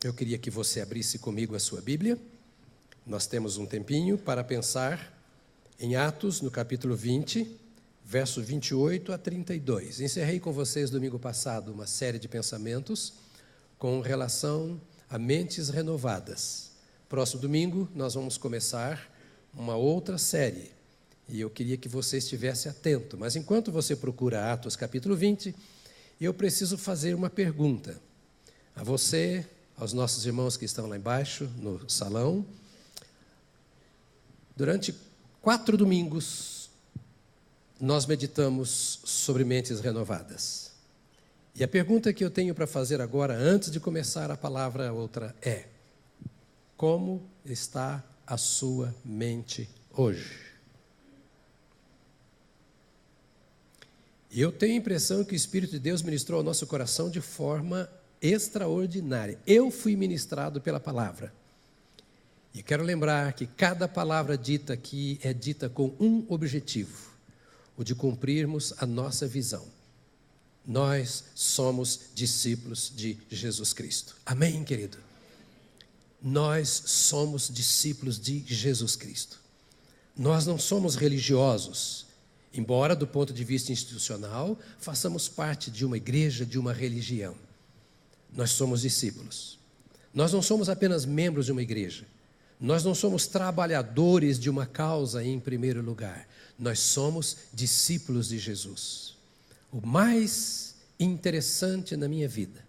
Eu queria que você abrisse comigo a sua Bíblia. Nós temos um tempinho para pensar em Atos, no capítulo 20, verso 28 a 32. Encerrei com vocês domingo passado uma série de pensamentos com relação a mentes renovadas. Próximo domingo nós vamos começar uma outra série e eu queria que você estivesse atento. Mas enquanto você procura Atos capítulo 20, eu preciso fazer uma pergunta a você, aos nossos irmãos que estão lá embaixo no salão. Durante 4 domingos, nós meditamos sobre mentes renovadas. E a pergunta que eu tenho para fazer agora, antes de começar a palavra outra, é: como está a sua mente hoje? E eu tenho a impressão que o Espírito de Deus ministrou ao nosso coração de forma extraordinária. Eu fui ministrado pela palavra. E quero lembrar que cada palavra dita aqui é dita com um objetivo: o de cumprirmos a nossa visão. Nós somos discípulos de Jesus Cristo. Amém, querido? Nós somos discípulos de Jesus Cristo. Nós não somos religiosos, embora do ponto de vista institucional façamos parte de uma igreja, de uma religião. Nós somos discípulos. Nós não somos apenas membros de uma igreja. Nós não somos trabalhadores de uma causa em primeiro lugar. Nós somos discípulos de Jesus. O mais interessante na minha vida,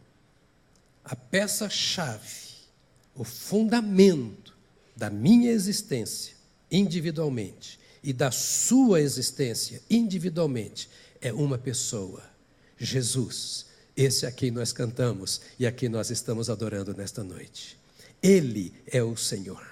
a peça-chave, o fundamento da minha existência individualmente e da sua existência individualmente é uma pessoa, Jesus, esse a quem nós cantamos e a quem nós estamos adorando nesta noite. Ele é o Senhor.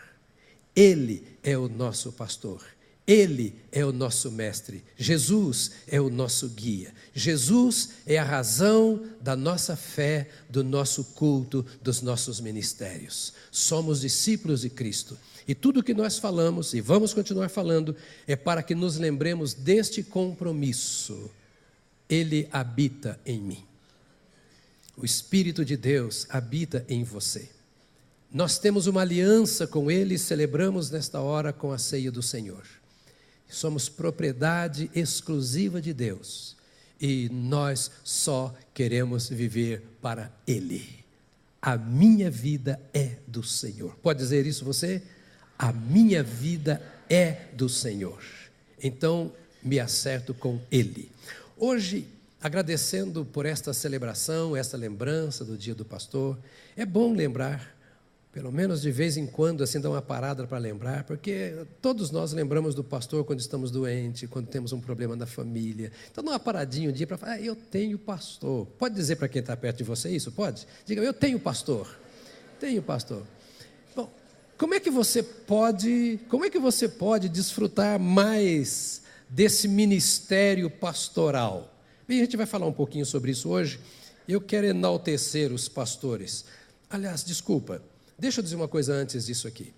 Ele é o nosso pastor, Ele é o nosso mestre, Jesus é o nosso guia, Jesus é a razão da nossa fé, do nosso culto, dos nossos ministérios. Somos discípulos de Cristo e tudo o que nós falamos e vamos continuar falando é para que nos lembremos deste compromisso. Ele habita em mim, o Espírito de Deus habita em você. Nós temos uma aliança com Ele e celebramos nesta hora com a ceia do Senhor. Somos propriedade exclusiva de Deus e nós só queremos viver para Ele. A minha vida é do Senhor. Pode dizer isso você? A minha vida é do Senhor. Então me acerto com Ele. Hoje, agradecendo por esta celebração, esta lembrança do dia do pastor, é bom lembrar, pelo menos de vez em quando, assim, dar uma parada para lembrar, porque todos nós lembramos do pastor quando estamos doentes, quando temos um problema na família. Então, dá uma paradinha um dia para falar: eu tenho pastor. Pode dizer para quem está perto de você isso? Pode? Diga: eu tenho pastor. Tenho pastor. Bom, como é que você pode desfrutar mais desse ministério pastoral? Bem, a gente vai falar um pouquinho sobre isso hoje. Eu quero enaltecer os pastores. Aliás, desculpa, deixa eu dizer uma coisa antes disso aqui.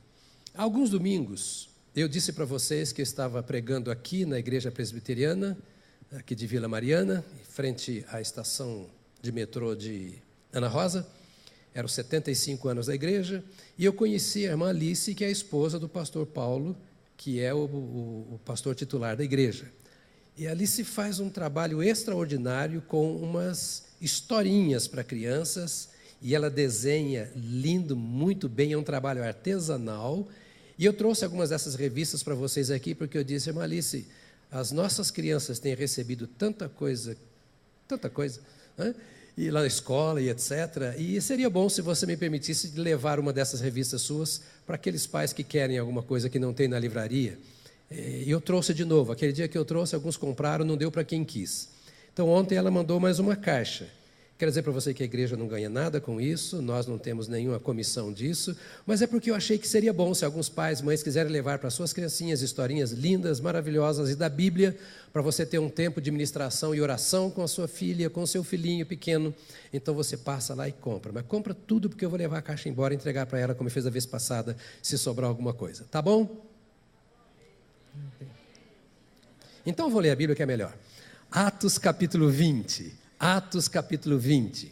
Há alguns domingos, eu disse para vocês que eu estava pregando aqui na igreja presbiteriana, aqui de Vila Mariana, em frente à estação de metrô de Ana Rosa. Eram 75 anos da igreja, e eu conheci a irmã Alice, que é a esposa do pastor Paulo, que é o pastor titular da igreja. E a Alice faz um trabalho extraordinário com umas historinhas para crianças, e ela desenha lindo, muito bem, é um trabalho artesanal. E eu trouxe algumas dessas revistas para vocês aqui, porque eu disse: irmã Alice, as nossas crianças têm recebido tanta coisa, né? E lá na escola e etc. E seria bom se você me permitisse levar uma dessas revistas suas para aqueles pais que querem alguma coisa que não tem na livraria. E eu trouxe de novo. Aquele dia que eu trouxe, alguns compraram, não deu para quem quis. Então, ontem ela mandou mais uma caixa. Quero dizer para você que a igreja não ganha nada com isso, nós não temos nenhuma comissão disso, mas é porque eu achei que seria bom se alguns pais, mães quiserem levar para suas criancinhas historinhas lindas, maravilhosas e da Bíblia, para você ter um tempo de ministração e oração com a sua filha, com o seu filhinho pequeno. Então você passa lá e compra, mas compra tudo, porque eu vou levar a caixa embora e entregar para ela, como eu fiz a vez passada, se sobrar alguma coisa, tá bom? Então eu vou ler a Bíblia, que é melhor. Atos capítulo 20. Atos capítulo 20.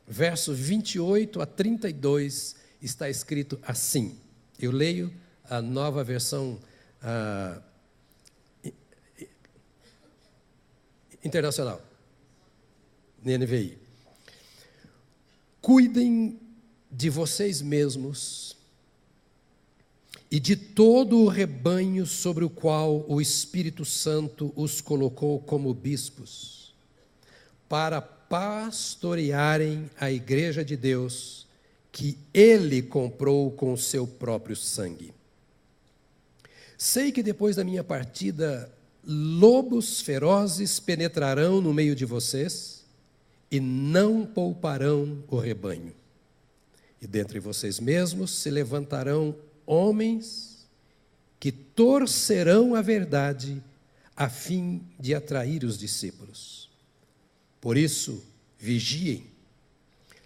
verso 28 a 32, está escrito assim. Eu leio a nova versão internacional, NVI. Cuidem de vocês mesmos e de todo o rebanho sobre o qual o Espírito Santo os colocou como bispos, para pastorearem a igreja de Deus, que Ele comprou com o seu próprio sangue. Sei que depois da minha partida, lobos ferozes penetrarão no meio de vocês e não pouparão o rebanho. E dentre vocês mesmos se levantarão homens que torcerão a verdade a fim de atrair os discípulos. Por isso, vigiem.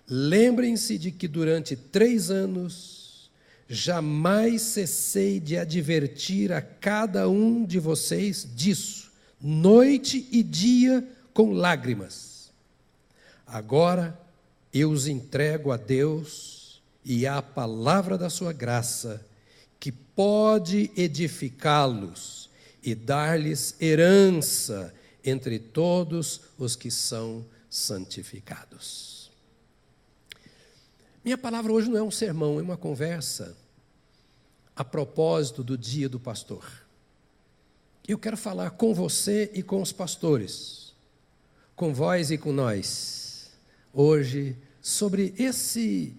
Lembrem-se de que durante 3 anos jamais cessei de advertir a cada um de vocês disso, noite e dia com lágrimas. Agora eu os entrego a Deus e à palavra da sua graça, que pode edificá-los e dar-lhes herança entre todos os que são santificados. Minha palavra hoje não é um sermão, é uma conversa a propósito do dia do pastor. Eu quero falar com você e com os pastores, com vós e com nós, hoje, sobre esse,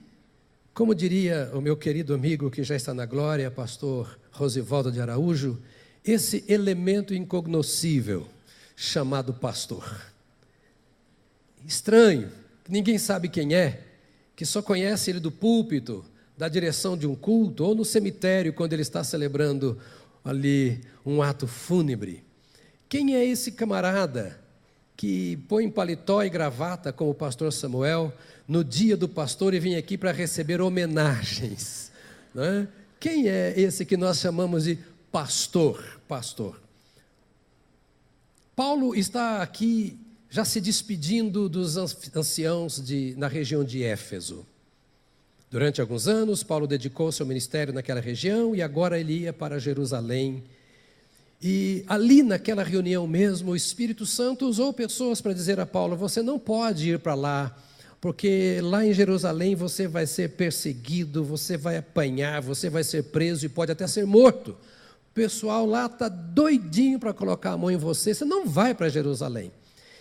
como diria o meu querido amigo que já está na glória, pastor Rosivaldo de Araújo, esse elemento incognoscível chamado pastor. Estranho, que ninguém sabe quem é, que só conhece ele do púlpito, da direção de um culto, ou no cemitério, quando ele está celebrando ali um ato fúnebre. Quem é esse camarada que põe paletó e gravata, como o pastor Samuel, no dia do pastor e vem aqui para receber homenagens? Não é? Quem é esse que nós chamamos de pastor? Pastor. Paulo está aqui já se despedindo dos anciãos na região de Éfeso. Durante alguns anos, Paulo dedicou seu ministério naquela região e agora ele ia para Jerusalém. E ali naquela reunião mesmo, o Espírito Santo usou pessoas para dizer a Paulo: você não pode ir para lá, porque lá em Jerusalém você vai ser perseguido, você vai apanhar, você vai ser preso e pode até ser morto. O pessoal lá está doidinho para colocar a mão em você, você não vai para Jerusalém.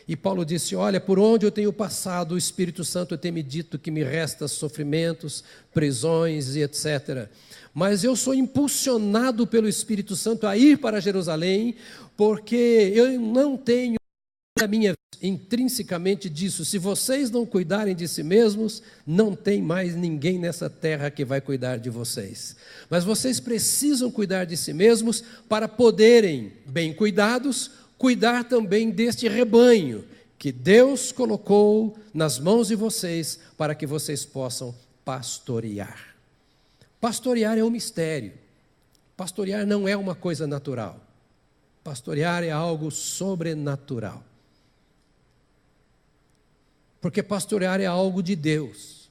E Paulo disse: olha, por onde eu tenho passado, o Espírito Santo tem me dito que me resta sofrimentos, prisões e etc. Mas eu sou impulsionado pelo Espírito Santo a ir para Jerusalém, porque eu não tenho na minha vida intrinsecamente disso. Se vocês não cuidarem de si mesmos, não tem mais ninguém nessa terra que vai cuidar de vocês. Mas vocês precisam cuidar de si mesmos para poderem, bem cuidados, cuidar também deste rebanho que Deus colocou nas mãos de vocês para que vocês possam pastorear. Pastorear é um mistério. Pastorear não é uma coisa natural. Pastorear é algo sobrenatural. Porque pastorear é algo de Deus.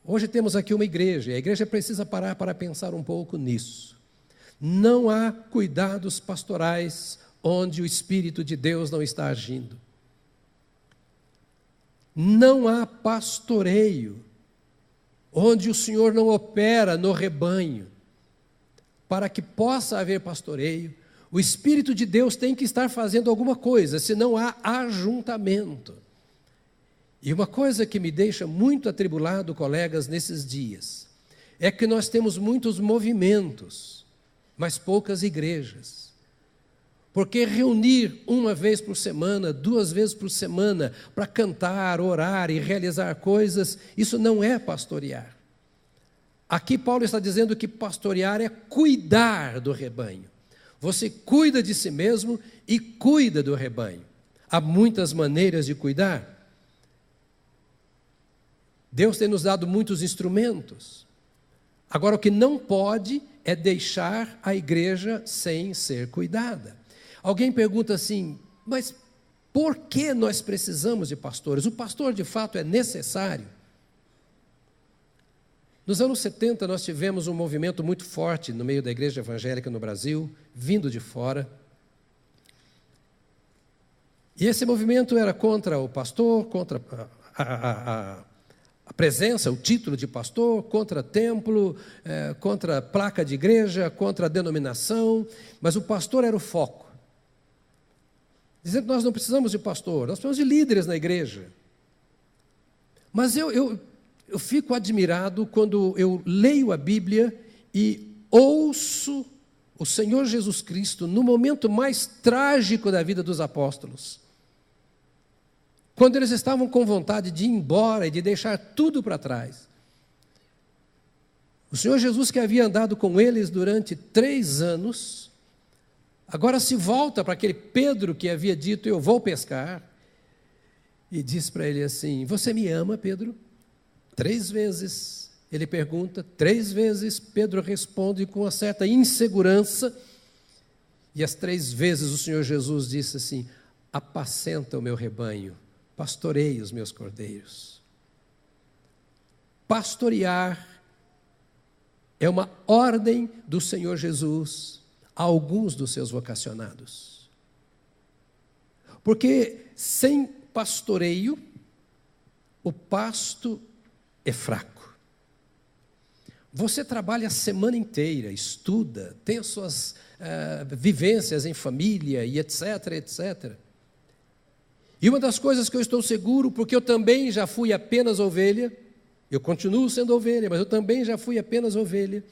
Hoje temos aqui uma igreja, e a igreja precisa parar para pensar um pouco nisso. Não há cuidados pastorais onde o Espírito de Deus não está agindo. Não há pastoreio onde o Senhor não opera no rebanho. Para que possa haver pastoreio, o Espírito de Deus tem que estar fazendo alguma coisa, senão há ajuntamento. E uma coisa que me deixa muito atribulado, colegas, nesses dias, é que nós temos muitos movimentos, mas poucas igrejas. Porque reunir 1 vez por semana, 2 vezes por semana, para cantar, orar e realizar coisas, isso não é pastorear. Aqui Paulo está dizendo que pastorear é cuidar do rebanho. Você cuida de si mesmo e cuida do rebanho. Há muitas maneiras de cuidar. Deus tem nos dado muitos instrumentos. Agora, o que não pode é deixar a igreja sem ser cuidada. Alguém pergunta assim: mas por que nós precisamos de pastores? O pastor de fato é necessário? Nos anos 70, nós tivemos um movimento muito forte no meio da igreja evangélica no Brasil, vindo de fora. E esse movimento era contra o pastor, contra a presença, o título de pastor, contra templo, contra placa de igreja, contra a denominação, mas o pastor era o foco. Dizendo que nós não precisamos de pastor, nós precisamos de líderes na igreja. Mas eu fico admirado quando eu leio a Bíblia e ouço o Senhor Jesus Cristo no momento mais trágico da vida dos apóstolos. Quando eles estavam com vontade de ir embora e de deixar tudo para trás. O Senhor Jesus, que havia andado com eles durante 3 anos, agora se volta para aquele Pedro que havia dito, eu vou pescar, e diz para ele assim, você me ama, Pedro? 3 vezes ele pergunta, 3 vezes Pedro responde com uma certa insegurança, e as 3 vezes o Senhor Jesus disse assim, apacenta o meu rebanho, pastorei os meus cordeiros. Pastorear é uma ordem do Senhor Jesus a alguns dos seus vocacionados. Porque sem pastoreio, o pasto é fraco. Você trabalha a semana inteira, estuda, tem as suas vivências em família e etc, etc. E uma das coisas que eu estou seguro, porque eu também já fui apenas ovelha, eu continuo sendo ovelha, mas eu também já fui apenas ovelha,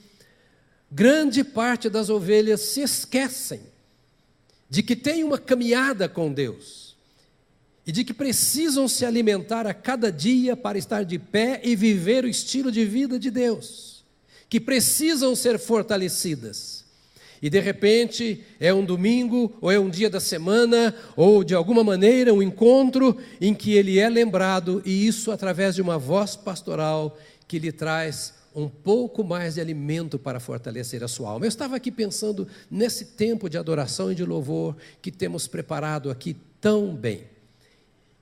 grande parte das ovelhas se esquecem de que tem uma caminhada com Deus e de que precisam se alimentar a cada dia para estar de pé e viver o estilo de vida de Deus, que precisam ser fortalecidas. E de repente é um domingo, ou é um dia da semana, ou de alguma maneira um encontro em que ele é lembrado, e isso através de uma voz pastoral que lhe traz um pouco mais de alimento para fortalecer a sua alma. Eu estava aqui pensando nesse tempo de adoração e de louvor que temos preparado aqui tão bem.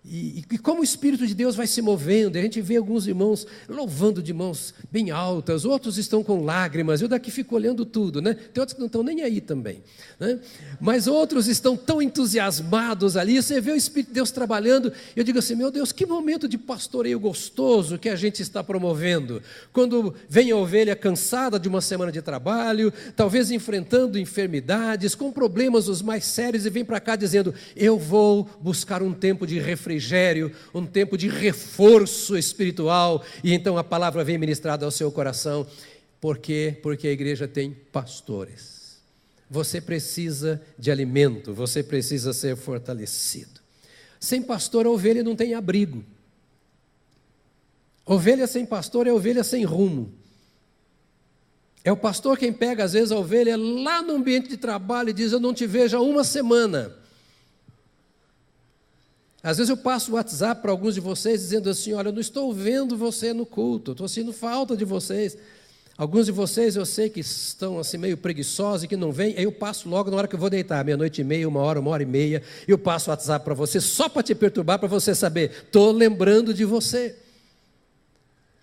E como o Espírito de Deus vai se movendo, a gente vê alguns irmãos louvando de mãos bem altas, outros estão com lágrimas, eu daqui fico olhando tudo, né? Tem outros que não estão nem aí também, né? Mas outros estão tão entusiasmados ali, você vê o Espírito de Deus trabalhando, eu digo assim, meu Deus, que momento de pastoreio gostoso que a gente está promovendo, quando vem a ovelha cansada de uma semana de trabalho, talvez enfrentando enfermidades, com problemas os mais sérios, e vem para cá dizendo, eu vou buscar um tempo de refrigério, um tempo de reforço espiritual, e então a palavra vem ministrada ao seu coração. Por quê? Porque a igreja tem pastores. Você precisa de alimento, você precisa ser fortalecido. Sem pastor, a ovelha não tem abrigo. Ovelha sem pastor é ovelha sem rumo. É o pastor quem pega às vezes a ovelha lá no ambiente de trabalho e diz, eu não te vejo há 1 semana. Às vezes eu passo o WhatsApp para alguns de vocês dizendo assim, olha, eu não estou vendo você no culto, estou sentindo falta de vocês. Alguns de vocês eu sei que estão assim meio preguiçosos e que não vêm, aí eu passo logo na hora que eu vou deitar, 00:30, 1h, 1h30, eu passo o WhatsApp para você só para te perturbar, para você saber, estou lembrando de você.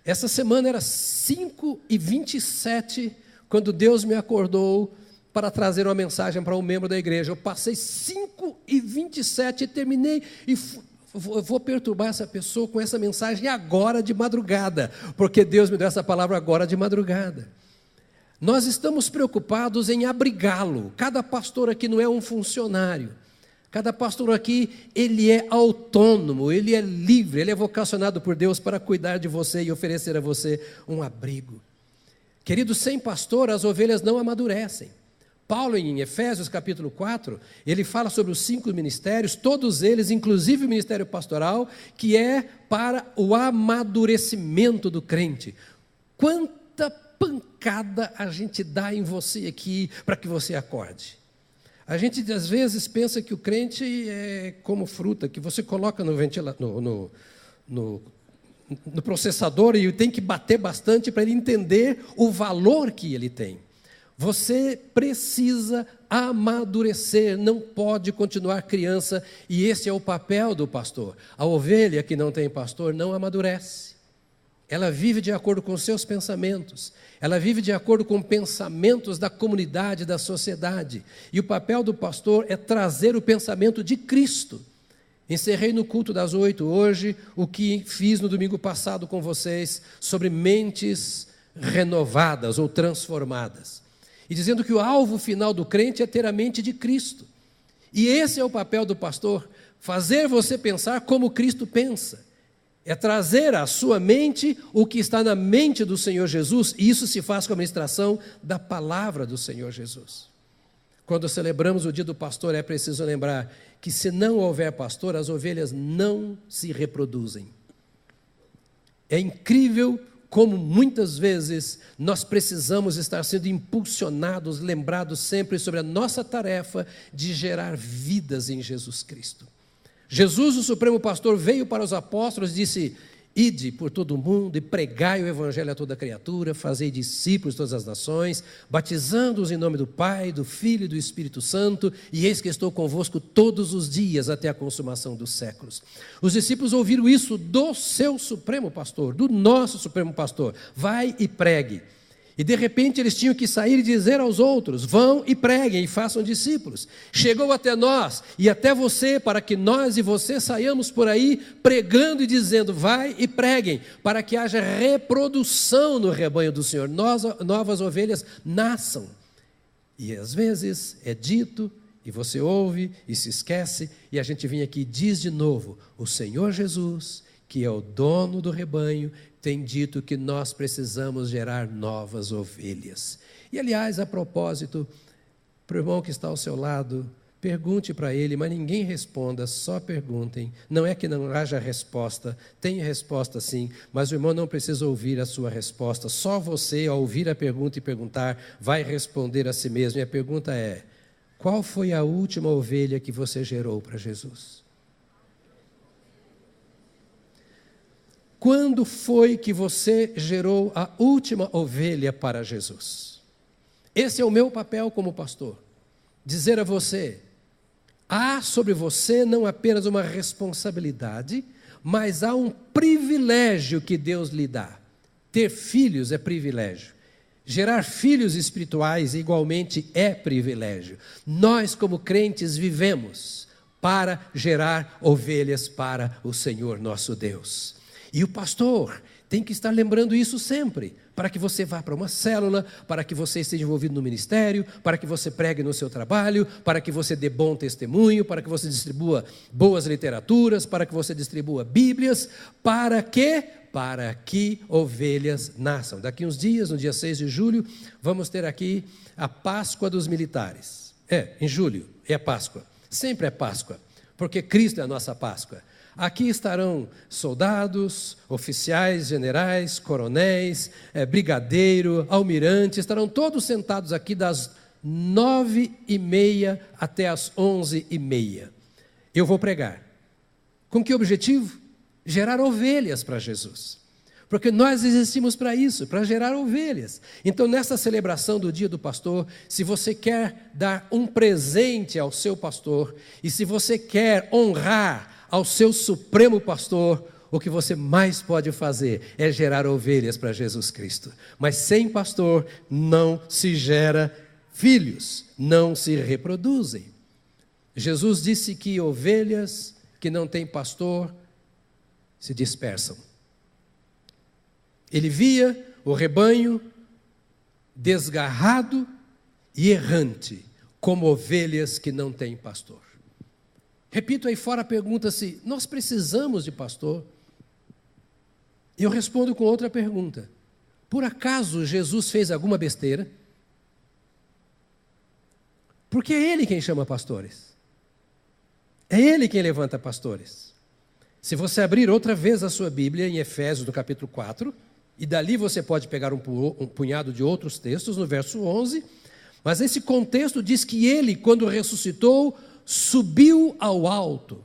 Essa semana era 5h27, quando Deus me acordou para trazer uma mensagem para um membro da igreja. Eu passei 5h27 e terminei, e vou perturbar essa pessoa com essa mensagem agora de madrugada, porque Deus me deu essa palavra agora de madrugada. Nós estamos preocupados em abrigá-lo. Cada pastor aqui não é um funcionário. Cada pastor aqui, ele é autônomo, ele é livre, ele é vocacionado por Deus para cuidar de você e oferecer a você um abrigo. Querido, sem pastor, as ovelhas não amadurecem. Paulo, em Efésios capítulo 4, ele fala sobre os 5 ministérios, todos eles, inclusive o ministério pastoral, que é para o amadurecimento do crente. Quanta pancada a gente dá em você aqui para que você acorde. A gente às vezes pensa que o crente é como fruta, que você coloca no processador e tem que bater bastante para ele entender o valor que ele tem. Você precisa amadurecer, não pode continuar criança, e esse é o papel do pastor. A ovelha que não tem pastor não amadurece. ela vive de acordo com seus pensamentos, ela vive de acordo com pensamentos da comunidade, da sociedade. E o papel do pastor é trazer o pensamento de Cristo. Encerrei no culto das 8 hoje o que fiz no domingo passado com vocês sobre mentes renovadas ou transformadas. E dizendo que o alvo final do crente é ter a mente de Cristo. E esse é o papel do pastor, fazer você pensar como Cristo pensa. É trazer à sua mente o que está na mente do Senhor Jesus, e isso se faz com a ministração da palavra do Senhor Jesus. Quando celebramos o dia do pastor, é preciso lembrar que se não houver pastor, as ovelhas não se reproduzem. É incrível como muitas vezes nós precisamos estar sendo impulsionados, lembrados sempre sobre a nossa tarefa de gerar vidas em Jesus Cristo. Jesus, o Supremo Pastor, veio para os apóstolos e disse: ide por todo o mundo e pregai o evangelho a toda criatura, fazei discípulos de todas as nações, batizando-os em nome do Pai, do Filho e do Espírito Santo, e eis que estou convosco todos os dias até a consumação dos séculos. Os discípulos ouviram isso do seu Supremo Pastor, do nosso Supremo Pastor: vai e pregue. E de repente eles tinham que sair e dizer aos outros: vão e preguem e façam discípulos. Chegou até nós e até você, para que nós e você saiamos por aí pregando e dizendo: vai e preguem, para que haja reprodução no rebanho do Senhor, novas ovelhas nasçam. E às vezes é dito, e você ouve e se esquece, e a gente vem aqui e diz de novo: o Senhor Jesus, que é o dono do rebanho, tem dito que nós precisamos gerar novas ovelhas. E aliás, a propósito, para o irmão que está ao seu lado, pergunte para ele, mas ninguém responda, só perguntem. Não é que não haja resposta, tem resposta sim, mas o irmão não precisa ouvir a sua resposta. Só você, ao ouvir a pergunta e perguntar, vai responder a si mesmo. E a pergunta é: qual foi a última ovelha que você gerou para Jesus? Quando foi que você gerou a última ovelha para Jesus? Esse é o meu papel como pastor. Dizer a você: há sobre você não apenas uma responsabilidade, mas há um privilégio que Deus lhe dá. Ter filhos é privilégio. Gerar filhos espirituais igualmente é privilégio. Nós, como crentes, vivemos para gerar ovelhas para o Senhor nosso Deus. E o pastor tem que estar lembrando isso sempre, para que você vá para uma célula, para que você esteja envolvido no ministério, para que você pregue no seu trabalho, para que você dê bom testemunho, para que você distribua boas literaturas, para que você distribua bíblias, para quê? Para que ovelhas nasçam. Daqui uns dias, no dia 6 de julho, vamos ter aqui a Páscoa dos militares. Em julho é a Páscoa, sempre é Páscoa, porque Cristo é a nossa Páscoa. Aqui estarão soldados, oficiais, generais, coronéis, brigadeiro, almirante, estarão todos sentados aqui das 9h30 até as 11h30. Eu vou pregar. Com que objetivo? Gerar ovelhas para Jesus. Porque nós existimos para isso, para gerar ovelhas. Então, nessa celebração do Dia do Pastor, se você quer dar um presente ao seu pastor, e se você quer honrar ao seu Supremo Pastor, o que você mais pode fazer é gerar ovelhas para Jesus Cristo. Mas sem pastor não se gera filhos, não se reproduzem. Jesus disse que ovelhas que não têm pastor se dispersam. Ele via o rebanho desgarrado e errante, como ovelhas que não têm pastor. Repito, aí fora pergunta-se: nós precisamos de pastor? E eu respondo com outra pergunta: por acaso Jesus fez alguma besteira? Porque é Ele quem chama pastores. É Ele quem levanta pastores. Se você abrir outra vez a sua Bíblia, em Efésios, no capítulo 4, e dali você pode pegar um punhado de outros textos, no verso 11, mas esse contexto diz que Ele, quando ressuscitou, subiu ao alto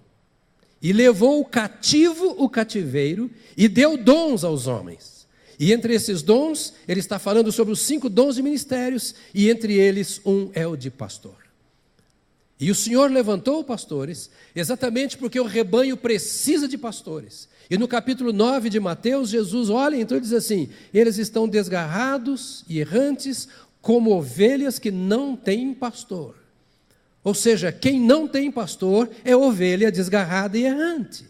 e levou cativo o cativeiro e deu dons aos homens. E entre esses dons, ele está falando sobre os 5 dons de ministérios, e entre eles um é o de pastor. E o Senhor levantou pastores exatamente porque o rebanho precisa de pastores. E no capítulo 9 de Mateus, Jesus olha então e diz assim: eles estão desgarrados e errantes como ovelhas que não têm pastor. Ou seja, quem não tem pastor é ovelha desgarrada e errante.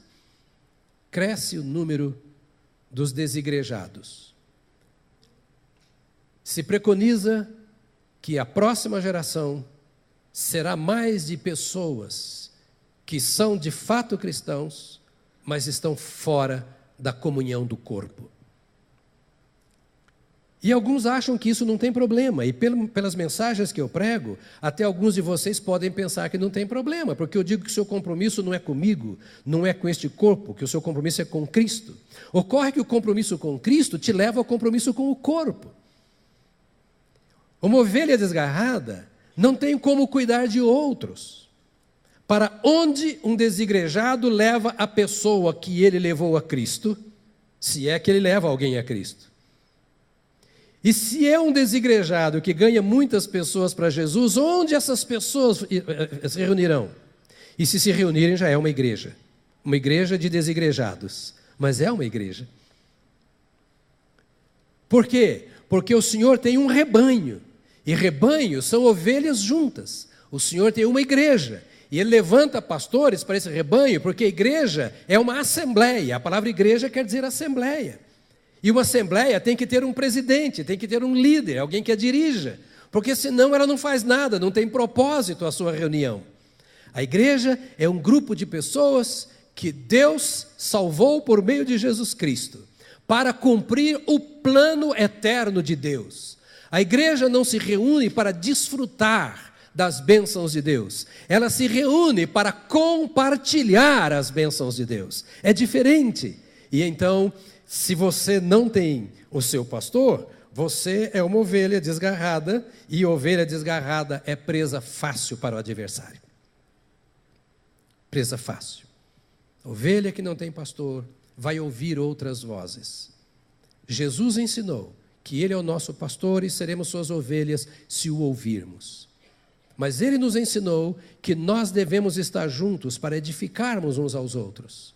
Cresce o número dos desigrejados. Se preconiza que a próxima geração será mais de pessoas que são de fato cristãos, mas estão fora da comunhão do corpo. E alguns acham que isso não tem problema, e pelas mensagens que eu prego, até alguns de vocês podem pensar que não tem problema, porque eu digo que o seu compromisso não é comigo, não é com este corpo, que o seu compromisso é com Cristo. Ocorre que o compromisso com Cristo te leva ao compromisso com o corpo. Uma ovelha desgarrada não tem como cuidar de outros. Para onde um desigrejado leva a pessoa que ele levou a Cristo, se é que ele leva alguém a Cristo? E se é um desigrejado que ganha muitas pessoas para Jesus, onde essas pessoas se reunirão? E se reunirem, já é uma igreja de desigrejados, mas é uma igreja. Por quê? Porque o Senhor tem um rebanho, e rebanhos são ovelhas juntas. O Senhor tem uma igreja, e Ele levanta pastores para esse rebanho, porque a igreja é uma assembleia. A palavra igreja quer dizer assembleia. E uma assembleia tem que ter um presidente, tem que ter um líder, alguém que a dirija, porque senão ela não faz nada, não tem propósito a sua reunião. A igreja é um grupo de pessoas que Deus salvou por meio de Jesus Cristo, para cumprir o plano eterno de Deus. A igreja não se reúne para desfrutar das bênçãos de Deus, ela se reúne para compartilhar as bênçãos de Deus. É diferente. E então, se você não tem o seu pastor, você é uma ovelha desgarrada, e ovelha desgarrada é presa fácil para o adversário. Presa fácil. Ovelha que não tem pastor vai ouvir outras vozes. Jesus ensinou que Ele é o nosso pastor e seremos suas ovelhas se o ouvirmos. Mas Ele nos ensinou que nós devemos estar juntos para edificarmos uns aos outros,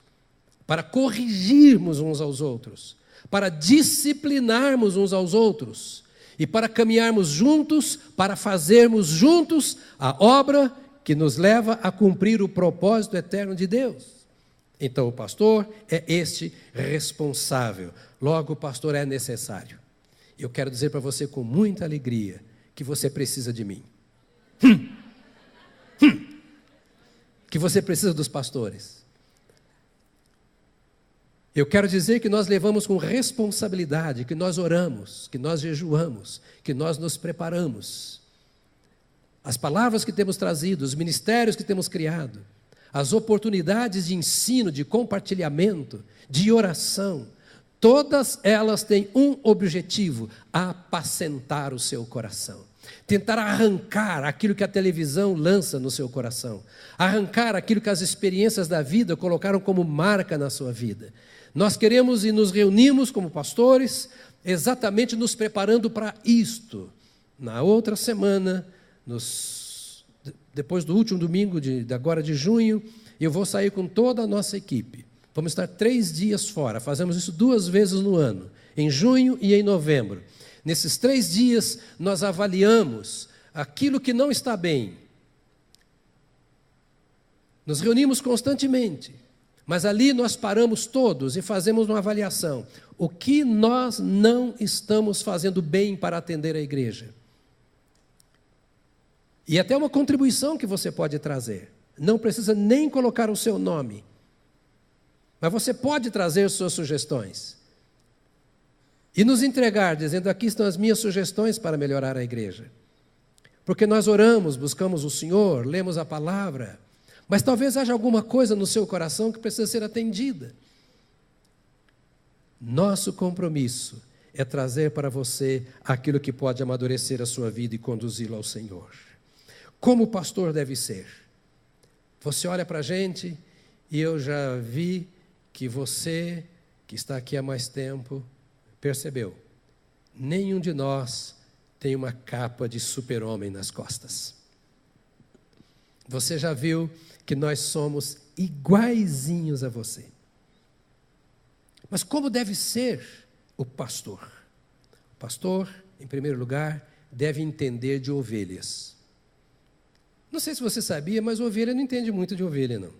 para corrigirmos uns aos outros, para disciplinarmos uns aos outros e para caminharmos juntos, para fazermos juntos a obra que nos leva a cumprir o propósito eterno de Deus. Então o pastor é este responsável, logo o pastor é necessário. Eu quero dizer para você com muita alegria que você precisa de mim. Que você precisa dos pastores. Eu quero dizer que nós levamos com responsabilidade, que nós oramos, que nós jejuamos, que nós nos preparamos. As palavras que temos trazido, os ministérios que temos criado, as oportunidades de ensino, de compartilhamento, de oração, todas elas têm um objetivo: apacentar o seu coração. Tentar arrancar aquilo que a televisão lança no seu coração, arrancar aquilo que as experiências da vida colocaram como marca na sua vida. Nós queremos e nos reunimos como pastores, exatamente nos preparando para isto. Na outra semana, depois do último domingo agora de junho, eu vou sair com toda a nossa equipe. Vamos estar 3 dias fora, fazemos isso 2 vezes no ano, em junho e em novembro. Nesses 3 dias, nós avaliamos aquilo que não está bem. Nos reunimos constantemente, mas ali nós paramos todos e fazemos uma avaliação. O que nós não estamos fazendo bem para atender a igreja? E até uma contribuição que você pode trazer. Não precisa nem colocar o seu nome, mas você pode trazer suas sugestões. E nos entregar, dizendo: aqui estão as minhas sugestões para melhorar a igreja. Porque nós oramos, buscamos o Senhor, lemos a palavra, mas talvez haja alguma coisa no seu coração que precisa ser atendida. Nosso compromisso é trazer para você aquilo que pode amadurecer a sua vida e conduzi-lo ao Senhor. Como o pastor deve ser? Você olha para a gente e eu já vi que você, que está aqui há mais tempo, percebeu, nenhum de nós tem uma capa de super-homem nas costas. Você já viu que nós somos iguaizinhos a você. Mas como deve ser o pastor? O pastor, em primeiro lugar, deve entender de ovelhas. Não sei se você sabia, mas ovelha não entende muito de ovelha, não.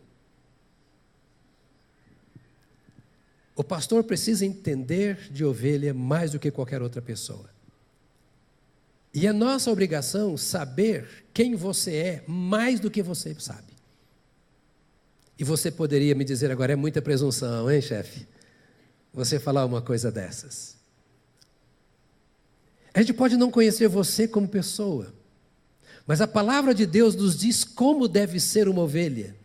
O pastor precisa entender de ovelha mais do que qualquer outra pessoa. E é nossa obrigação saber quem você é mais do que você sabe. E você poderia me dizer agora, é muita presunção, hein, chefe? Você falar uma coisa dessas. A gente pode não conhecer você como pessoa, mas a palavra de Deus nos diz como deve ser uma ovelha.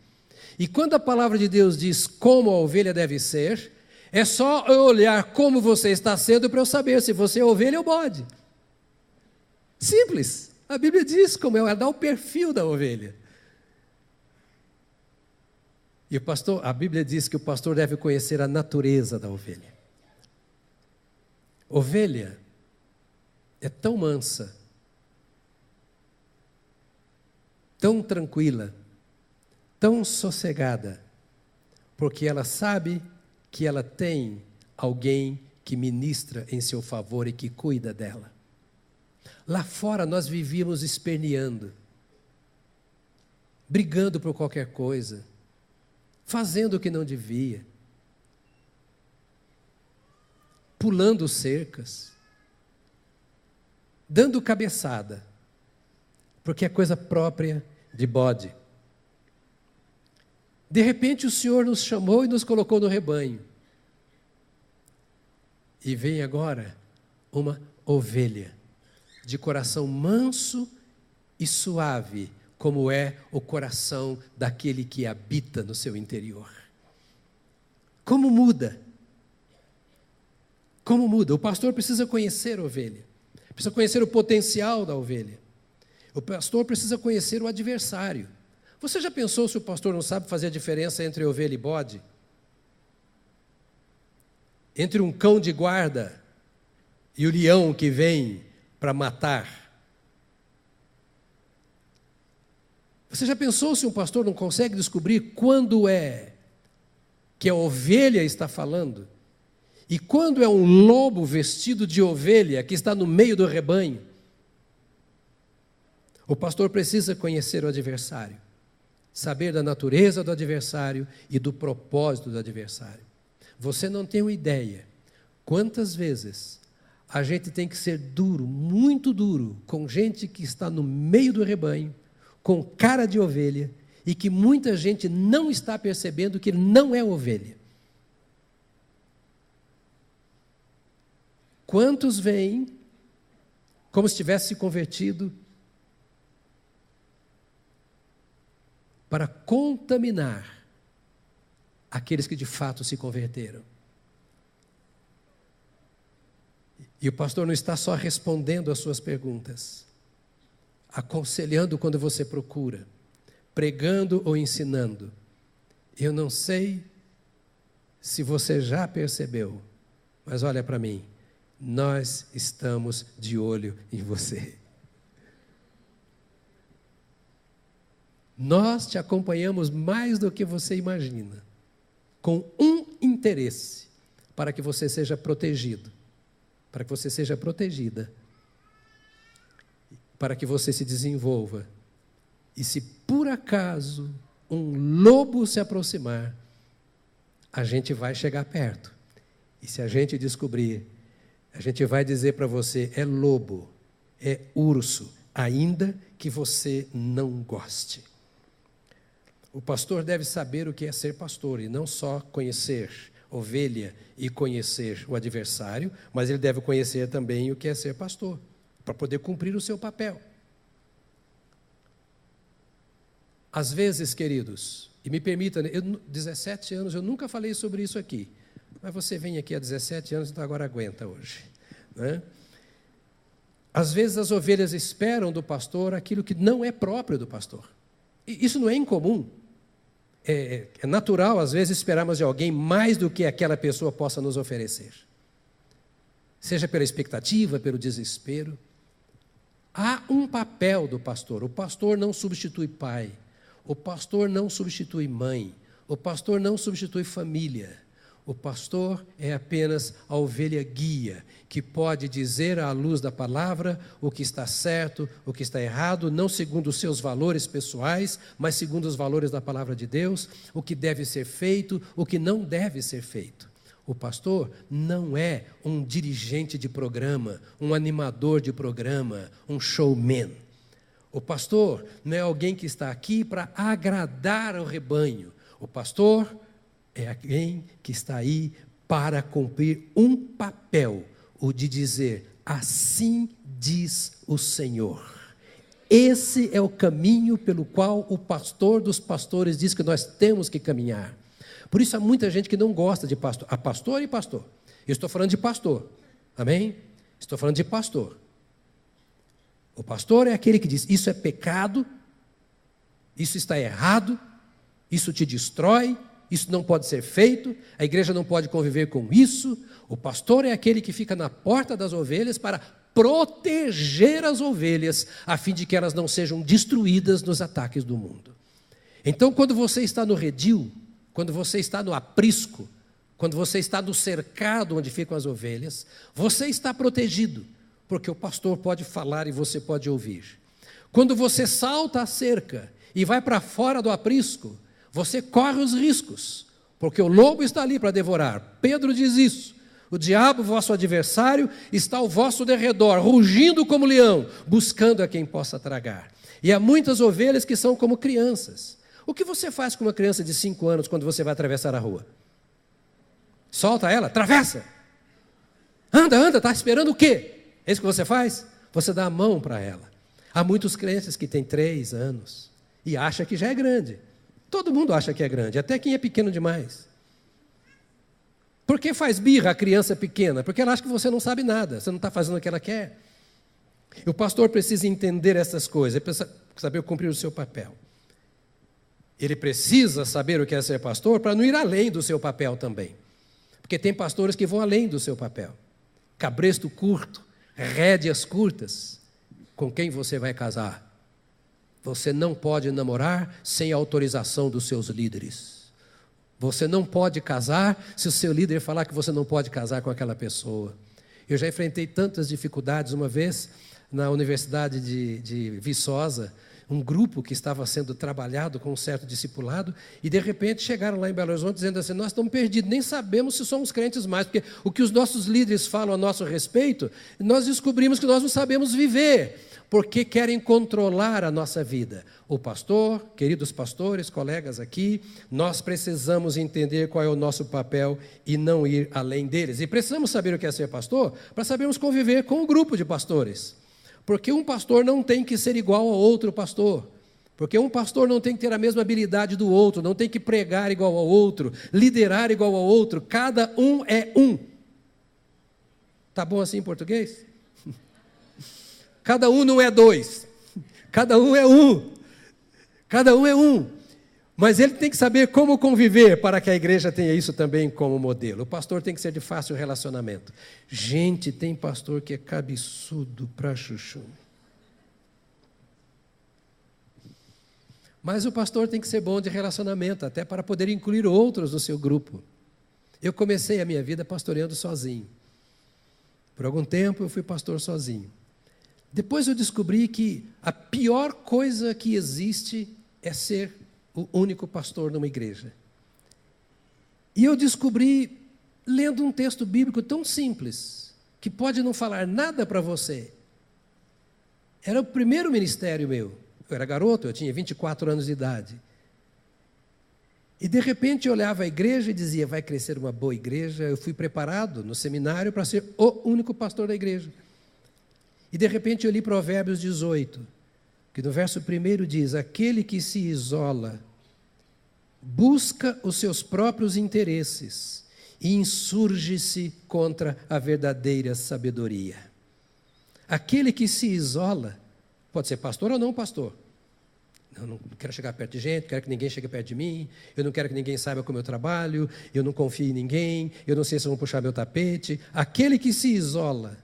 E quando a palavra de Deus diz como a ovelha deve ser, é só eu olhar como você está sendo para eu saber se você é ovelha ou bode. Simples. A Bíblia diz como é, ela dá o perfil da ovelha. E a Bíblia diz que o pastor deve conhecer a natureza da ovelha. Ovelha é tão mansa, tão tranquila, tão sossegada, porque ela sabe que ela tem alguém que ministra em seu favor e que cuida dela. Lá fora nós vivíamos esperneando, brigando por qualquer coisa, fazendo o que não devia, pulando cercas, dando cabeçada, porque é coisa própria de bode. De repente o Senhor nos chamou e nos colocou no rebanho. E vem agora uma ovelha, de coração manso e suave, como é o coração daquele que habita no seu interior. Como muda? Como muda? O pastor precisa conhecer a ovelha, precisa conhecer o potencial da ovelha. O pastor precisa conhecer o adversário. Você já pensou se o pastor não sabe fazer a diferença entre ovelha e bode? Entre um cão de guarda e o leão que vem para matar? Você já pensou se um pastor não consegue descobrir quando é que a ovelha está falando e quando é um lobo vestido de ovelha que está no meio do rebanho? O pastor precisa conhecer o adversário, saber da natureza do adversário e do propósito do adversário. Você não tem uma ideia quantas vezes a gente tem que ser duro, muito duro, com gente que está no meio do rebanho, com cara de ovelha, e que muita gente não está percebendo que ele não é ovelha. Quantos vêm como se tivesse se convertido para contaminar aqueles que de fato se converteram? E o pastor não está só respondendo às suas perguntas, aconselhando quando você procura, pregando ou ensinando. Eu não sei se você já percebeu, mas olha para mim, nós estamos de olho em você. Nós te acompanhamos mais do que você imagina, com um interesse, para que você seja protegido, para que você seja protegida, para que você se desenvolva. E se por acaso um lobo se aproximar, a gente vai chegar perto. E se a gente descobrir, a gente vai dizer para você, é lobo, é urso, ainda que você não goste. O pastor deve saber o que é ser pastor, e não só conhecer ovelha e conhecer o adversário, mas ele deve conhecer também o que é ser pastor, para poder cumprir o seu papel. Às vezes, queridos, e me permita, 17 anos, eu nunca falei sobre isso aqui, mas você vem aqui há 17 anos, então agora aguenta hoje, né? Às vezes as ovelhas esperam do pastor aquilo que não é próprio do pastor. E isso não é incomum. É natural, às vezes, esperarmos de alguém mais do que aquela pessoa possa nos oferecer. Seja pela expectativa, pelo desespero. Há um papel do pastor. O pastor não substitui pai. O pastor não substitui mãe, o pastor não substitui família. O pastor é apenas a ovelha guia, que pode dizer à luz da palavra o que está certo, o que está errado, não segundo os seus valores pessoais, mas segundo os valores da palavra de Deus, o que deve ser feito, o que não deve ser feito. O pastor não é um dirigente de programa, um animador de programa, um showman. O pastor não é alguém que está aqui para agradar ao rebanho. O pastor é alguém que está aí para cumprir um papel, o de dizer, assim diz o Senhor. Esse é o caminho pelo qual o pastor dos pastores diz que nós temos que caminhar. Por isso há muita gente que não gosta de pastor. Há pastor e pastor. Eu estou falando de pastor. Amém? Estou falando de pastor. O pastor é aquele que diz, isso é pecado, isso está errado, isso te destrói, isso não pode ser feito, a igreja não pode conviver com isso. O pastor é aquele que fica na porta das ovelhas para proteger as ovelhas, a fim de que elas não sejam destruídas nos ataques do mundo. Então, quando você está no redil, quando você está no aprisco, quando você está no cercado onde ficam as ovelhas, você está protegido, porque o pastor pode falar e você pode ouvir. Quando você salta a cerca e vai para fora do aprisco, você corre os riscos, porque o lobo está ali para devorar. Pedro diz isso. O diabo, vosso adversário, está ao vosso derredor, rugindo como leão, buscando a quem possa tragar. E há muitas ovelhas que são como crianças. O que você faz com uma criança de 5 anos quando você vai atravessar a rua? Solta ela, atravessa. Anda, está esperando o quê? É isso que você faz? Você dá a mão para ela. Há muitos crentes que têm 3 anos e acha que já é grande. Todo mundo acha que é grande, até quem é pequeno demais. Por que faz birra a criança pequena? Porque ela acha que você não sabe nada, você não está fazendo o que ela quer. E o pastor precisa entender essas coisas, ele precisa saber cumprir o seu papel. Ele precisa saber o que é ser pastor para não ir além do seu papel também. Porque tem pastores que vão além do seu papel. Cabresto curto, rédeas curtas. Com quem você vai casar? Você não pode namorar sem a autorização dos seus líderes. Você não pode casar se o seu líder falar que você não pode casar com aquela pessoa. Eu já enfrentei tantas dificuldades uma vez na Universidade de Viçosa, um grupo que estava sendo trabalhado com um certo discipulado, e de repente chegaram lá em Belo Horizonte dizendo assim, nós estamos perdidos, nem sabemos se somos crentes mais, porque o que os nossos líderes falam a nosso respeito, nós descobrimos que nós não sabemos viver, porque querem controlar a nossa vida. O pastor, queridos pastores, colegas aqui, nós precisamos entender qual é o nosso papel e não ir além deles. E precisamos saber o que é ser pastor para sabermos conviver com o grupo de pastores. Porque um pastor não tem que ser igual a outro pastor. Porque um pastor não tem que ter a mesma habilidade do outro, não tem que pregar igual ao outro, liderar igual ao outro. Cada um é um. Tá bom assim em português? Cada um não é 2. Cada um é um. Cada um é um. Mas ele tem que saber como conviver para que a igreja tenha isso também como modelo. O pastor tem que ser de fácil relacionamento. Gente, tem pastor que é cabeçudo pra chuchu. Mas o pastor tem que ser bom de relacionamento, até para poder incluir outros no seu grupo. Eu comecei a minha vida pastoreando sozinho. Por algum tempo eu fui pastor sozinho. Depois eu descobri que a pior coisa que existe é ser o único pastor numa igreja. E eu descobri, lendo um texto bíblico tão simples, que pode não falar nada para você. Era o primeiro ministério meu. Eu era garoto, eu tinha 24 anos de idade. E de repente eu olhava a igreja e dizia, vai crescer uma boa igreja. Eu fui preparado no seminário para ser o único pastor da igreja. E de repente eu li Provérbios 18, que no verso 1 diz, aquele que se isola, busca os seus próprios interesses e insurge-se contra a verdadeira sabedoria. Aquele que se isola, pode ser pastor ou não pastor. Eu não quero chegar perto de gente, não quero que ninguém chegue perto de mim, eu não quero que ninguém saiba como eu trabalho, eu não confio em ninguém, eu não sei se vão puxar meu tapete. Aquele que se isola,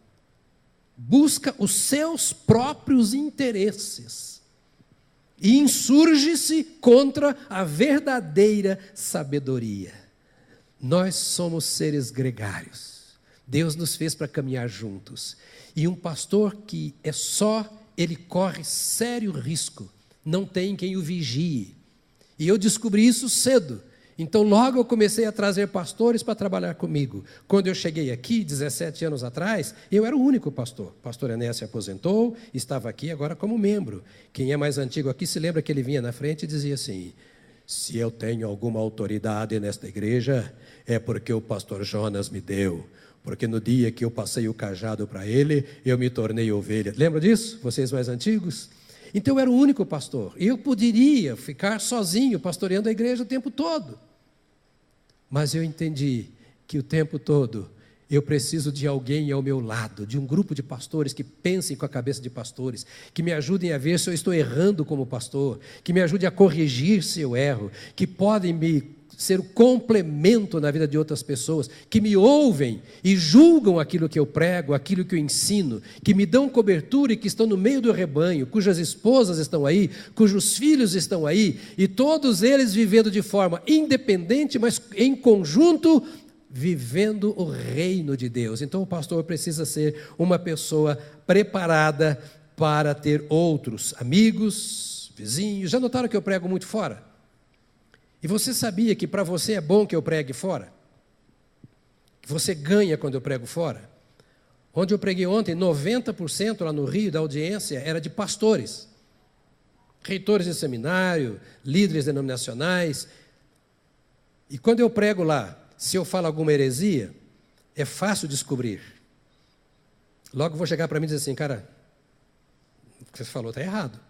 busca os seus próprios interesses. e insurge-se contra a verdadeira sabedoria. Nós somos seres gregários. Deus nos fez para caminhar juntos. E um pastor que é só, ele corre sério risco. Não tem quem o vigie. E eu descobri isso cedo. Então logo eu comecei a trazer pastores para trabalhar comigo. Quando eu cheguei aqui, 17 anos atrás, eu era o único pastor. O pastor Enéas se aposentou, estava aqui agora como membro. Quem é mais antigo aqui se lembra que ele vinha na frente e dizia assim: se eu tenho alguma autoridade nesta igreja, é porque o pastor Jonas me deu. Porque no dia que eu passei o cajado para ele, eu me tornei ovelha. Lembra disso? Vocês mais antigos? Então eu era o único pastor. Eu poderia ficar sozinho pastoreando a igreja o tempo todo. Mas eu entendi que o tempo todo eu preciso de alguém ao meu lado, de um grupo de pastores que pensem com a cabeça de pastores, que me ajudem a ver se eu estou errando como pastor, que me ajudem a corrigir se eu erro, que podem ser o complemento na vida de outras pessoas, que me ouvem e julgam aquilo que eu prego, aquilo que eu ensino, que me dão cobertura e que estão no meio do rebanho, cujas esposas estão aí, cujos filhos estão aí, e todos eles vivendo de forma independente, mas em conjunto, vivendo o reino de Deus. Então o pastor precisa ser uma pessoa preparada para ter outros amigos, vizinhos. Já notaram que eu prego muito fora? E você sabia que para você é bom que eu pregue fora? Que você ganha quando eu prego fora? Onde eu preguei ontem, 90% lá no Rio da audiência era de pastores, reitores de seminário, líderes denominacionais. E quando eu prego lá, se eu falo alguma heresia, é fácil descobrir. Logo vou chegar para mim e dizer assim: cara, o que você falou está errado.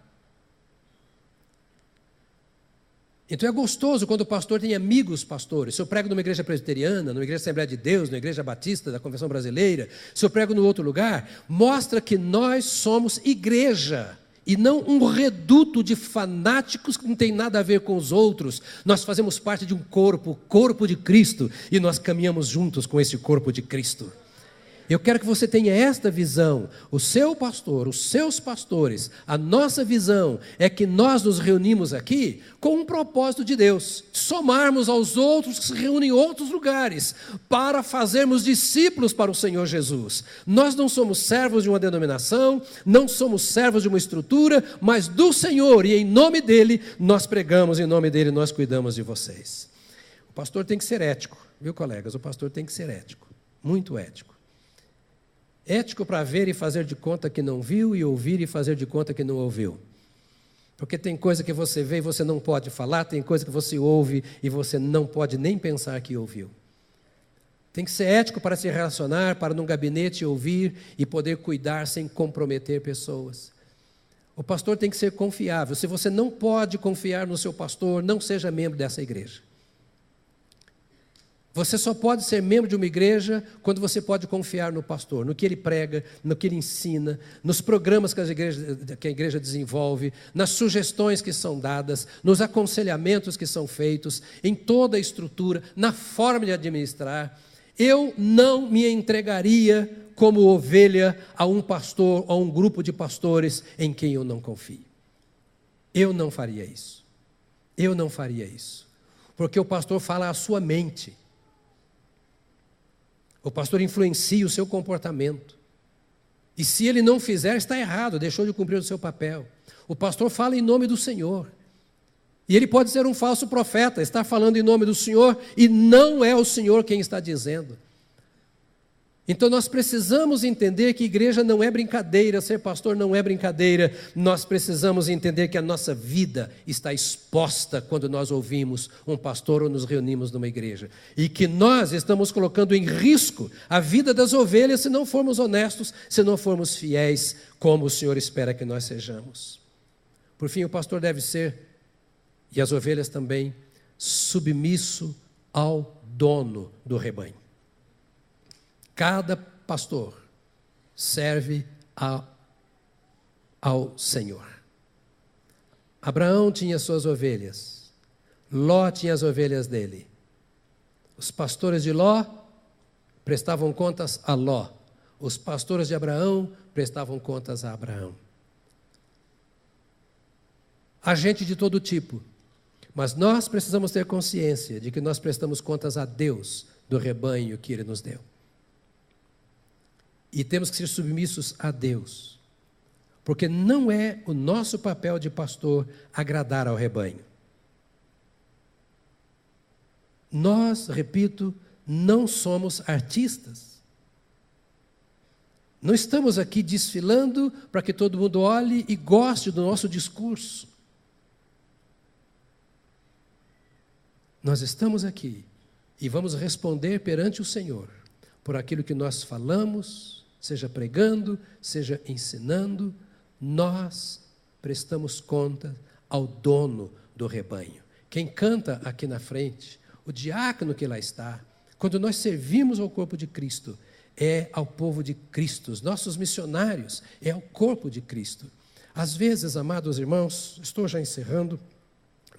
Então é gostoso quando o pastor tem amigos pastores. Se eu prego numa igreja presbiteriana, numa igreja Assembleia de Deus, numa igreja batista da Convenção Brasileira, se eu prego em outro lugar, mostra que nós somos igreja e não um reduto de fanáticos que não tem nada a ver com os outros. Nós fazemos parte de um corpo, o corpo de Cristo, e nós caminhamos juntos com esse corpo de Cristo. Eu quero que você tenha esta visão. O seu pastor, os seus pastores, a nossa visão é que nós nos reunimos aqui com um propósito de Deus, somarmos aos outros que se reúnem em outros lugares, para fazermos discípulos para o Senhor Jesus. Nós não somos servos de uma denominação, não somos servos de uma estrutura, mas do Senhor, e em nome dEle nós pregamos, em nome dEle nós cuidamos de vocês. O pastor tem que ser ético, viu, colegas? O pastor tem que ser ético, muito ético. Ético para ver e fazer de conta que não viu, e ouvir e fazer de conta que não ouviu. Porque tem coisa que você vê e você não pode falar, tem coisa que você ouve e você não pode nem pensar que ouviu. Tem que ser ético para se relacionar, para num gabinete ouvir e poder cuidar sem comprometer pessoas. O pastor tem que ser confiável. Se você não pode confiar no seu pastor, não seja membro dessa igreja. Você só pode ser membro de uma igreja quando você pode confiar no pastor, no que ele prega, no que ele ensina, nos programas que a igreja desenvolve, nas sugestões que são dadas, nos aconselhamentos que são feitos, em toda a estrutura, na forma de administrar. Eu não me entregaria como ovelha a um pastor, a um grupo de pastores em quem eu não confio. Eu não faria isso. Eu não faria isso. Porque o pastor fala a sua mente. O pastor influencia o seu comportamento. E se ele não fizer, está errado, deixou de cumprir o seu papel. O pastor fala em nome do Senhor. E ele pode ser um falso profeta, está falando em nome do Senhor, e não é o Senhor quem está dizendo. Então nós precisamos entender que igreja não é brincadeira, ser pastor não é brincadeira. Nós precisamos entender que a nossa vida está exposta quando nós ouvimos um pastor ou nos reunimos numa igreja. E que nós estamos colocando em risco a vida das ovelhas se não formos honestos, se não formos fiéis, como o Senhor espera que nós sejamos. Por fim, o pastor deve ser, e as ovelhas também, submisso ao dono do rebanho. Cada pastor serve ao Senhor. Abraão tinha suas ovelhas, Ló tinha as ovelhas dele. Os pastores de Ló prestavam contas a Ló, os pastores de Abraão prestavam contas a Abraão. a gente de todo tipo. Mas nós precisamos ter consciência de que nós prestamos contas a Deus do rebanho que Ele nos deu. E temos que ser submissos a Deus, porque não é o nosso papel de pastor agradar ao rebanho. Nós, repito, não somos artistas. Não estamos aqui desfilando para que todo mundo olhe e goste do nosso discurso. Nós estamos aqui e vamos responder perante o Senhor por aquilo que nós falamos, seja pregando, seja ensinando. Nós prestamos conta ao dono do rebanho. Quem canta aqui na frente, o diácono que lá está, quando nós servimos ao corpo de Cristo, é ao povo de Cristo. Os nossos missionários é ao corpo de Cristo. Às vezes, amados irmãos, estou já encerrando,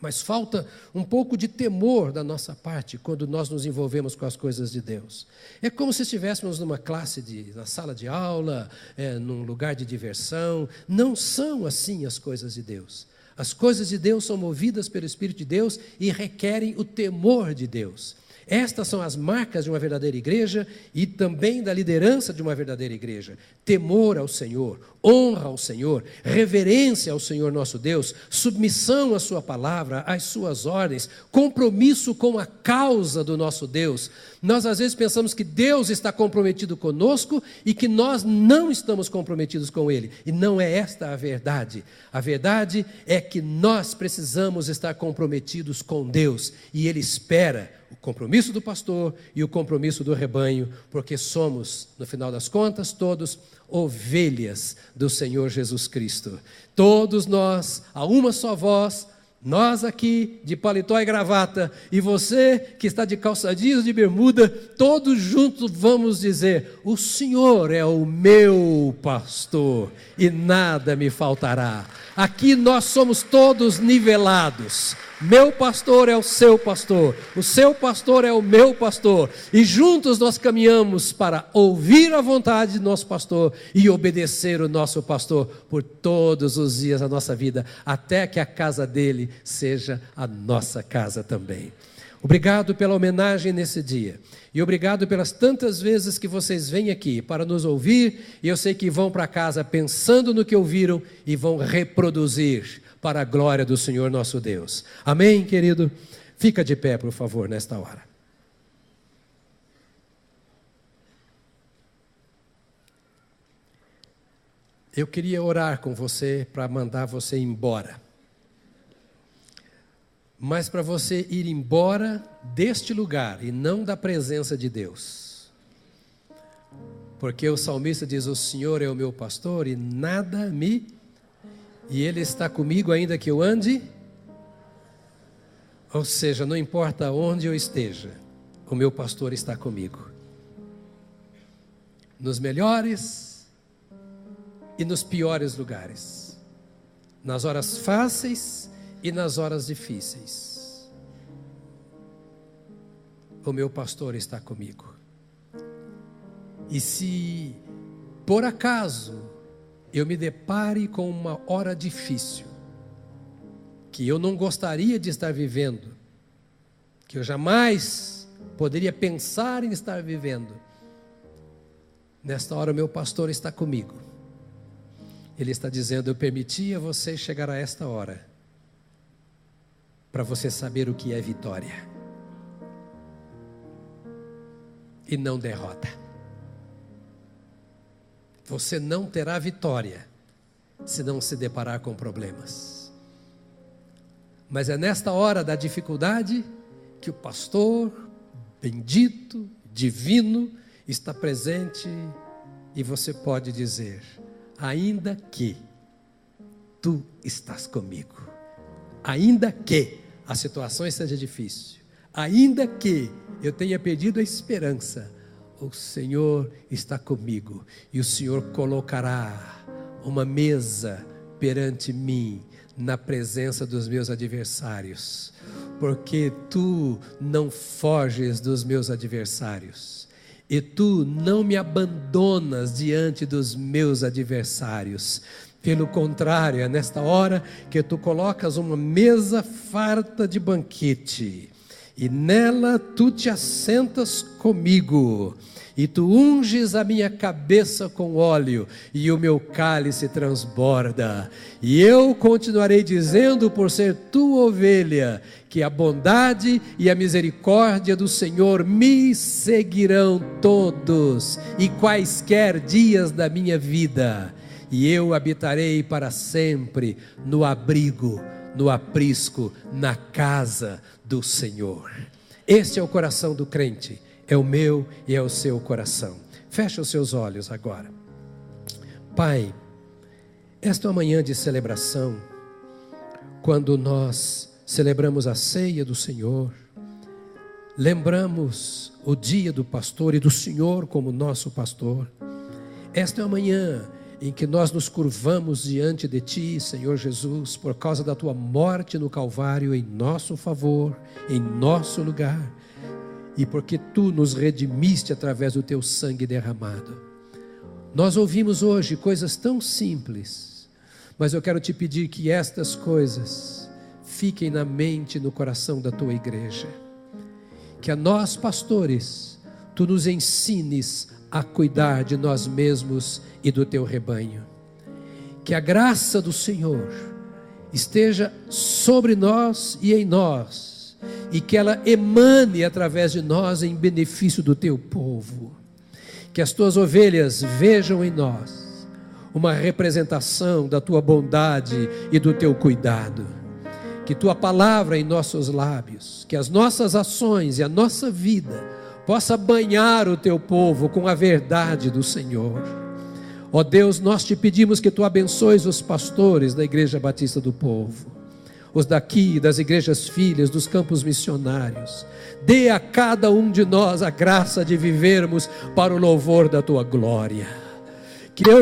mas falta um pouco de temor da nossa parte quando nós nos envolvemos com as coisas de Deus. É como se estivéssemos numa classe, na sala de aula, num lugar de diversão. Não são assim as coisas de Deus. As coisas de Deus são movidas pelo Espírito de Deus e requerem o temor de Deus. Estas são as marcas de uma verdadeira igreja e também da liderança de uma verdadeira igreja. Temor ao Senhor, honra ao Senhor, reverência ao Senhor nosso Deus, submissão à sua palavra, às suas ordens, compromisso com a causa do nosso Deus. Nós às vezes pensamos que Deus está comprometido conosco e que nós não estamos comprometidos com Ele. E não é esta a verdade. A verdade é que nós precisamos estar comprometidos com Deus e Ele espera o compromisso do pastor e o compromisso do rebanho, porque somos, no final das contas, todos ovelhas do Senhor Jesus Cristo. Todos nós, a uma só voz, nós aqui de paletó e gravata, e você que está de calça jeans de bermuda, todos juntos vamos dizer: o Senhor é o meu pastor e nada me faltará. Aqui nós somos todos nivelados. Meu pastor é o seu pastor é o meu pastor, e juntos nós caminhamos para ouvir a vontade do nosso pastor e obedecer o nosso pastor por todos os dias da nossa vida, até que a casa dele seja a nossa casa também. Obrigado pela homenagem nesse dia, e obrigado pelas tantas vezes que vocês vêm aqui para nos ouvir, e eu sei que vão para casa pensando no que ouviram e vão reproduzir para a glória do Senhor nosso Deus. Amém, querido? Fica de pé, por favor, nesta hora. Eu queria orar com você para mandar você embora. Mas para você ir embora deste lugar e não da presença de Deus. Porque o salmista diz: o Senhor é o meu pastor e nada me... E Ele está comigo ainda que eu ande. Ou seja, não importa onde eu esteja, o meu pastor está comigo. Nos melhores e nos piores lugares. Nas horas fáceis e nas horas difíceis. O meu pastor está comigo. E se por acaso eu me depare com uma hora difícil, que eu não gostaria de estar vivendo, que eu jamais poderia pensar em estar vivendo, nesta hora o meu pastor está comigo. Ele está dizendo: eu permiti a você chegar a esta hora, para você saber o que é vitória, e não derrota. Você não terá vitória se não se deparar com problemas. Mas é nesta hora da dificuldade que o pastor bendito, divino, está presente e você pode dizer: ainda que tu estás comigo, ainda que a situação esteja difícil, ainda que eu tenha perdido a esperança, o Senhor está comigo e o Senhor colocará uma mesa perante mim na presença dos meus adversários, porque tu não foges dos meus adversários e tu não me abandonas diante dos meus adversários. Pelo contrário, é nesta hora que tu colocas uma mesa farta de banquete, e nela tu te assentas comigo, e tu unges a minha cabeça com óleo, e o meu cálice transborda. E eu continuarei dizendo, por ser tua ovelha, que a bondade e a misericórdia do Senhor me seguirão todos e quaisquer dias da minha vida, e eu habitarei para sempre no abrigo, no aprisco, na casa do Senhor. Este é o coração do crente, é o meu e é o seu coração. Feche os seus olhos agora. Pai, esta é uma manhã de celebração, quando nós celebramos a ceia do Senhor, lembramos o dia do pastor e do Senhor como nosso pastor. Esta é uma manhã em que nós nos curvamos diante de Ti, Senhor Jesus, por causa da Tua morte no Calvário em nosso favor, em nosso lugar, e porque Tu nos redimiste através do Teu sangue derramado. Nós ouvimos hoje coisas tão simples, mas eu quero Te pedir que estas coisas fiquem na mente e no coração da Tua igreja, que a nós pastores, Tu nos ensines a cuidar de nós mesmos e do Teu rebanho, que a graça do Senhor esteja sobre nós e em nós, e que ela emane através de nós em benefício do Teu povo, que as Tuas ovelhas vejam em nós uma representação da Tua bondade e do Teu cuidado, que Tua palavra em nossos lábios, que as nossas ações e a nossa vida possa banhar o Teu povo com a verdade do Senhor. Ó Deus, nós Te pedimos que Tu abençoes os pastores da Igreja Batista do Povo, os daqui, das igrejas filhas, dos campos missionários. Dê a cada um de nós a graça de vivermos para o louvor da Tua glória. Que eu